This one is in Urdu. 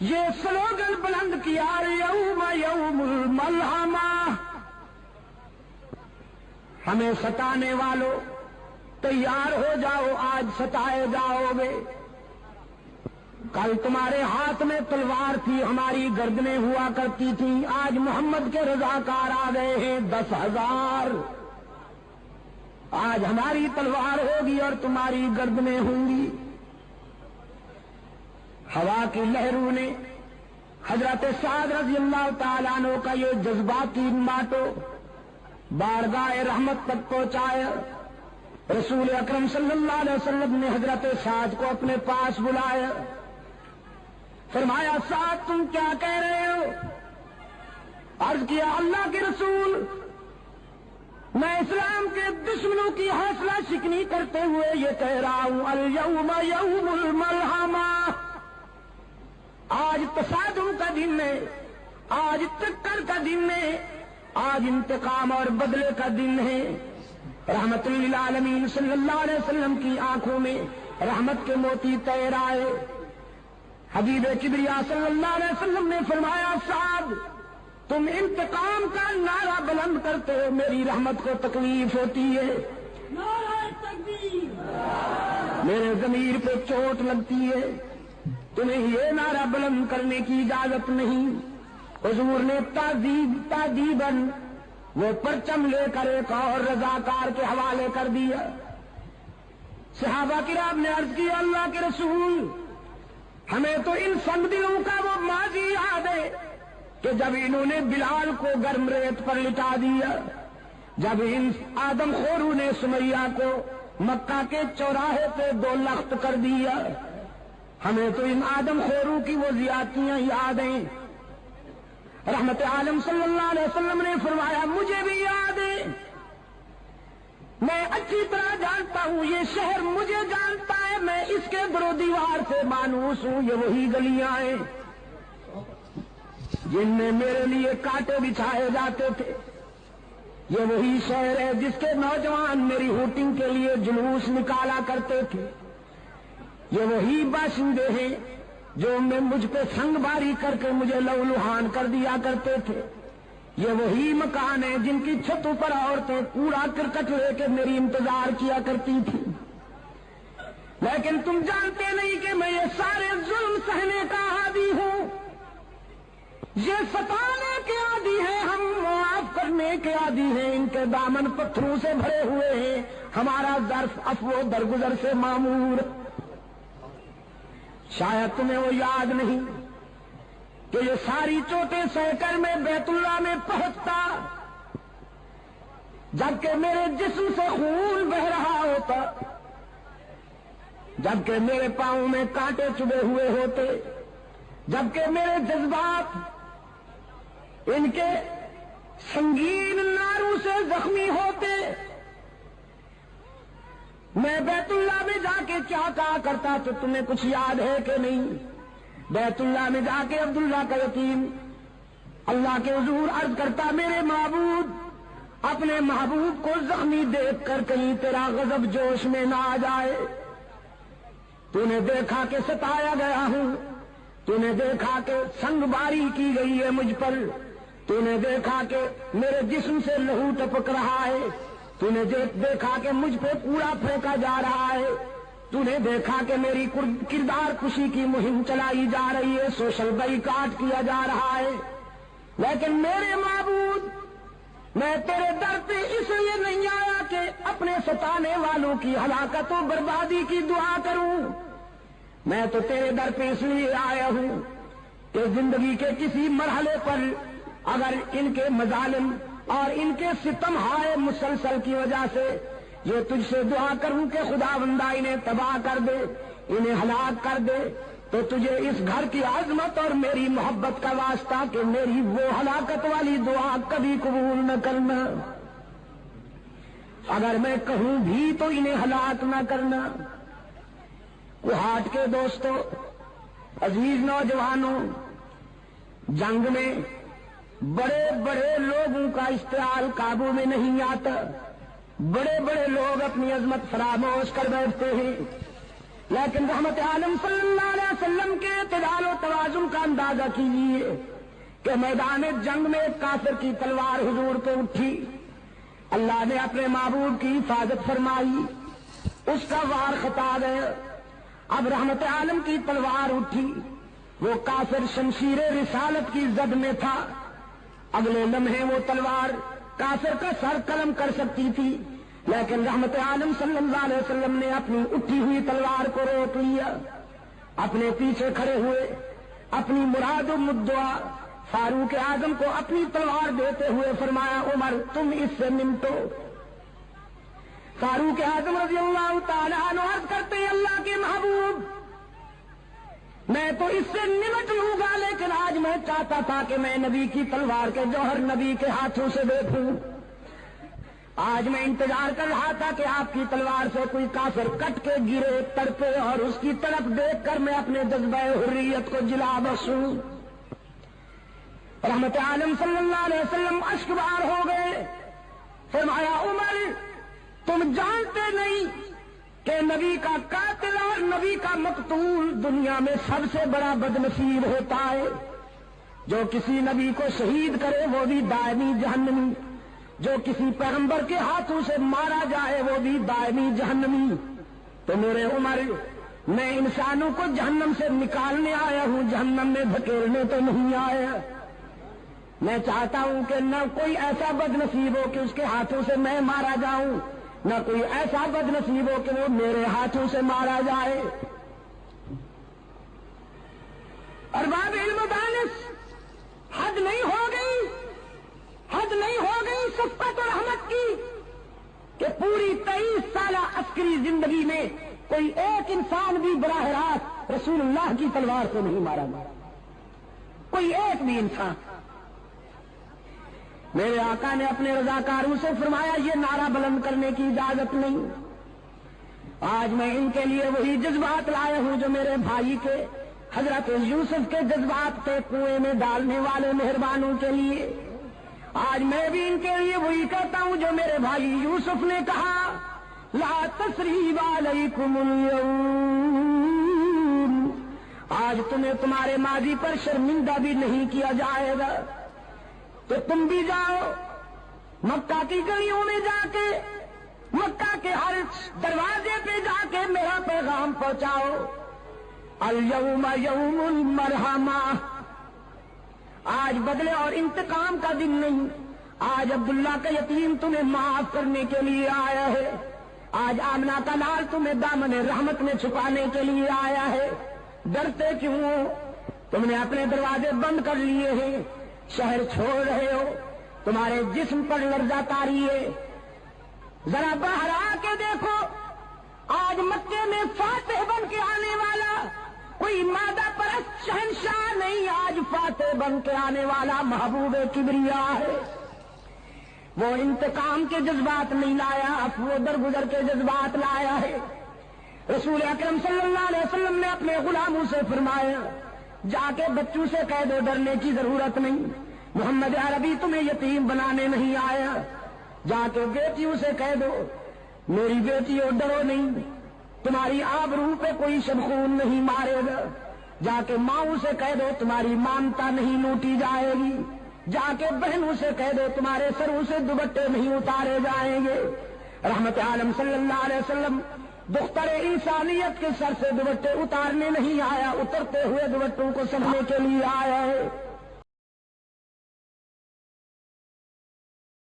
یہ سلوگن بلند کیا یوم یوم الملحمہ، ہمیں ستانے والوں تیار ہو جاؤ، آج ستائے جاؤ گے۔ کل تمہارے ہاتھ میں تلوار تھی، ہماری گردنیں ہوا کرتی تھیں، آج محمد کے رضاکار آ گئے ہیں 10,000۔ آج ہماری تلوار ہوگی اور تمہاری گردنیں ہوں گی۔ ہوا کی لہروں نے حضرت سعد رضی اللہ تعالیٰ عنہ کا یہ جذباتی ماٹو بارگاہ رحمت تک پہنچایا۔ رسول اکرم صلی اللہ علیہ وسلم نے حضرت سعد کو اپنے پاس بلایا، فرمایا سعد تم کیا کہہ رہے ہو؟ عرض کیا اللہ کے رسول، میں اسلام کے دشمنوں کی حوصلہ شکنی کرتے ہوئے یہ کہہ رہا ہوں الیوم یوم الملحمہ، آج تصادم کا دن ہے، آج ٹکر کا دن ہے، آج انتقام اور بدلے کا دن ہے۔ رحمت للعالمین صلی اللہ علیہ وسلم کی آنکھوں میں رحمت کے موتی تیر آئے۔ حبیب کبریا صلی اللہ علیہ وسلم نے فرمایا سعد تم انتقام کا نعرہ بلند کرتے ہو، میری رحمت کو تکلیف ہوتی ہے، نعرہ تکبیر، میرے ضمیر پہ چوٹ لگتی ہے، تمہیں یہ نعرہ بلند کرنے کی اجازت نہیں۔ حضور نے تادیباً وہ پرچم لے کر ایک اور رضاکار کے حوالے کر دیا۔ صحابہ کرام نے عرض کی اللہ کے رسول، ہمیں تو ان سنگ دلوں کا وہ ماضی یاد ہے کہ جب انہوں نے بلال کو گرم ریت پر لٹا دیا، جب ان آدم خوروں نے سمیہ کو مکہ کے چوراہے پہ 2 لخت کر دیا، ہمیں تو ان آدم خوروں کی وہ زیادتیاں یاد ہیں۔ رحمت عالم صلی اللہ علیہ وسلم نے فرمایا مجھے بھی یاد ہے، میں اچھی طرح جانتا ہوں، یہ شہر مجھے جانتا ہے، میں اس کے در و دیوار سے مانوس ہوں، یہ وہی گلیاں ہیں جن میں میرے لیے کانٹے بچھائے جاتے تھے، یہ وہی شہر ہے جس کے نوجوان میری ہوٹنگ کے لیے جلوس نکالا کرتے تھے، یہ وہی باشندے ہیں جو میں مجھ پہ سنگ باری کر کے مجھے لہولہان کر دیا کرتے تھے، یہ وہی مکان ہیں جن کی چھتوں پر عورتیں کوڑا کرکٹ لے کے میری انتظار کیا کرتی تھی۔ لیکن تم جانتے نہیں کہ میں یہ سارے ظلم سہنے کا عادی ہوں، یہ ستانے کے عادی ہیں، ہم معاف کرنے کے عادی ہیں، ان کے دامن پتھروں سے بھرے ہوئے ہیں، ہمارا ظرف عفو درگزر سے معمور۔ شاید تمہیں وہ یاد نہیں کہ یہ ساری چوٹیں سہ کر میں بیت اللہ میں پہنچتا جبکہ میرے جسم سے خون بہ رہا ہوتا، جبکہ میرے پاؤں میں کانٹے چبھے ہوئے ہوتے، جبکہ میرے جذبات ان کے سنگین ناروں سے زخمی ہوتے، میں بیت اللہ میں جا کے کیا کہا کرتا تو تمہیں کچھ یاد ہے کہ نہیں؟ بیت اللہ میں جا کے عبداللہ کا یتیم اللہ کے حضور عرض کرتا میرے معبود، اپنے محبوب کو زخمی دیکھ کر کہیں تیرا غضب جوش میں نہ آ جائے، تو نے دیکھا کہ ستایا گیا ہوں، تو نے دیکھا کہ سنگ باری کی گئی ہے مجھ پر، تو نے دیکھا کہ میرے جسم سے لہو ٹپک رہا ہے، تو نے دیکھا کہ مجھ پہ کوڑا پھینکا جا رہا ہے، تو نے دیکھا کہ میری کردار کشی کی مہم چلائی جا رہی ہے، سوشل بائیکاٹ کیا جا رہا ہے، لیکن میرے معبود میں تیرے در پہ اس لیے نہیں آیا کہ اپنے ستانے والوں کی ہلاکت و بربادی کی دعا کروں، میں تو تیرے در پہ اس لیے آیا ہوں کہ زندگی کے کسی مرحلے پر اگر ان کے مظالم اور ان کے ستم ہائے مسلسل کی وجہ سے یہ تجھ سے دعا کروں کہ خدا بندہ انہیں تباہ کر دے، انہیں ہلاک کر دے، تو تجھے اس گھر کی عظمت اور میری محبت کا واسطہ کہ میری وہ ہلاکت والی دعا کبھی قبول نہ کرنا، اگر میں کہوں بھی تو انہیں ہلاک نہ کرنا۔ کوہاٹ کے دوستو، عزیز نوجوانوں، جنگ میں بڑے بڑے لوگوں کا اشتعال قابو میں نہیں آتا، بڑے بڑے لوگ اپنی عظمت فراموش کر بیٹھتے ہیں، لیکن رحمت عالم صلی اللہ علیہ وسلم کے اعتدال و توازن کا اندازہ کیجیے کہ میدان جنگ میں ایک کافر کی تلوار حضور پہ اٹھی، اللہ نے اپنے محبوب کی حفاظت فرمائی، اس کا وار خطا گیا۔ اب رحمت عالم کی تلوار اٹھی، وہ کافر شمشیر رسالت کی زد میں تھا، اگلے لمحے وہ تلوار کافر کا سر قلم کر سکتی تھی، لیکن رحمت عالم صلی اللہ علیہ وسلم نے اپنی اٹھی ہوئی تلوار کو روک لیا، اپنے پیچھے کھڑے ہوئے اپنی مراد و مدعا فاروق اعظم کو اپنی تلوار دیتے ہوئے فرمایا، عمر تم اس سے نمٹو۔ فاروق اعظم رضی اللہ تعالیٰ عنہ عرض کرتے ہیں، اللہ کے محبوب میں تو اس سے نمٹ لوں گا، لیکن آج میں چاہتا تھا کہ میں نبی کی تلوار کے جوہر نبی کے ہاتھوں سے دیکھوں۔ آج میں انتظار کر رہا تھا کہ آپ کی تلوار سے کوئی کافر کٹ کے گرے تڑپے، اور اس کی تڑپ دیکھ کر میں اپنے جذبہ حریت کو جلا بخشوں۔ رحمت عالم صلی اللہ علیہ وسلم اشکبار ہو گئے، فرمایا، عمر تم جانتے نہیں کہ نبی کا قاتل اور نبی کا مقتول دنیا میں سب سے بڑا بدنصیب ہوتا ہے۔ جو کسی نبی کو شہید کرے وہ بھی دائمی جہنمی، جو کسی پیغمبر کے ہاتھوں سے مارا جائے وہ بھی دائمی جہنمی۔ تو میرے عمر، میں انسانوں کو جہنم سے نکالنے آیا ہوں، جہنم میں دھکیلنے تو نہیں آیا۔ میں چاہتا ہوں کہ نہ کوئی ایسا بدنصیب ہو کہ اس کے ہاتھوں سے میں مارا جاؤں، نہ کوئی ایسا بدنصیب ہو کہ وہ میرے ہاتھوں سے مارا جائے۔ ارباب علم و دانش، حد نہیں ہو گئی، حد نہیں ہو گئی شفقت اور رحمت کی کہ پوری 23 سالہ عسکری زندگی میں کوئی ایک انسان بھی براہ راست رسول اللہ کی تلوار کو نہیں مارا، کوئی ایک بھی انسان۔ میرے آقا نے اپنے رضاکاروں سے فرمایا، یہ نعرہ بلند کرنے کی اجازت نہیں۔ آج میں ان کے لیے وہی جذبات لایا ہوں جو میرے بھائی کے حضرت یوسف کے جذبات کے کنویں میں ڈالنے والے مہربانوں کے لیے۔ آج میں بھی ان کے لیے وہی کہتا ہوں جو میرے بھائی یوسف نے کہا، لا تثریب علیکم اليوم، آج تمہیں تمہارے ماضی پر شرمندہ بھی نہیں کیا جائے گا۔ تو تم بھی جاؤ مکہ کی گلیوں میں جا کے، مکہ کے ہر دروازے پہ جا کے میرا پیغام پہنچاؤ، الیوم یوم المرحمہ، آج بدلے اور انتقام کا دن نہیں، آج عبداللہ کا یتیم تمہیں معاف کرنے کے لیے آیا ہے، آج آمنہ کا لال تمہیں دامن رحمت میں چھپانے کے لیے آیا ہے۔ ڈرتے کیوں ہو؟ تم نے اپنے دروازے بند کر لیے ہیں، شہر چھوڑ رہے ہو، تمہارے جسم پر لرزہ طاری ہے۔ ذرا باہر آ کے دیکھو، آج مکے میں فاتح بن کے آنے والا کوئی مادہ پرست شہنشاہ نہیں، آج فاتح بن کے آنے والا محبوب کبریا ہے۔ وہ انتقام کے جذبات نہیں لایا، وہ درگزر کے جذبات لایا ہے۔ رسول اکرم صلی اللہ علیہ وسلم نے اپنے غلاموں سے فرمایا، جا کے بچوں سے کہہ دو ڈرنے کی ضرورت نہیں، محمد عربی تمہیں یتیم بنانے نہیں آیا۔ جا کے بیٹیوں سے کہہ دو، میری بیٹیوں ڈرو نہیں، تمہاری آبرو پہ کوئی شبخون نہیں مارے گا۔ جا کے ماؤں سے کہہ دو تمہاری مانتا نہیں لوٹی جائے گی۔ جا کے بہنوں سے کہہ دو تمہارے سروں سے دوپٹے نہیں اتارے جائیں گے۔ رحمت عالم صلی اللہ علیہ وسلم دختر انسانیت کے سر سے دوپٹے اتارنے نہیں آیا، اترتے ہوئے دوپٹوں کو سنبھالنے کے لیے آیا ہے۔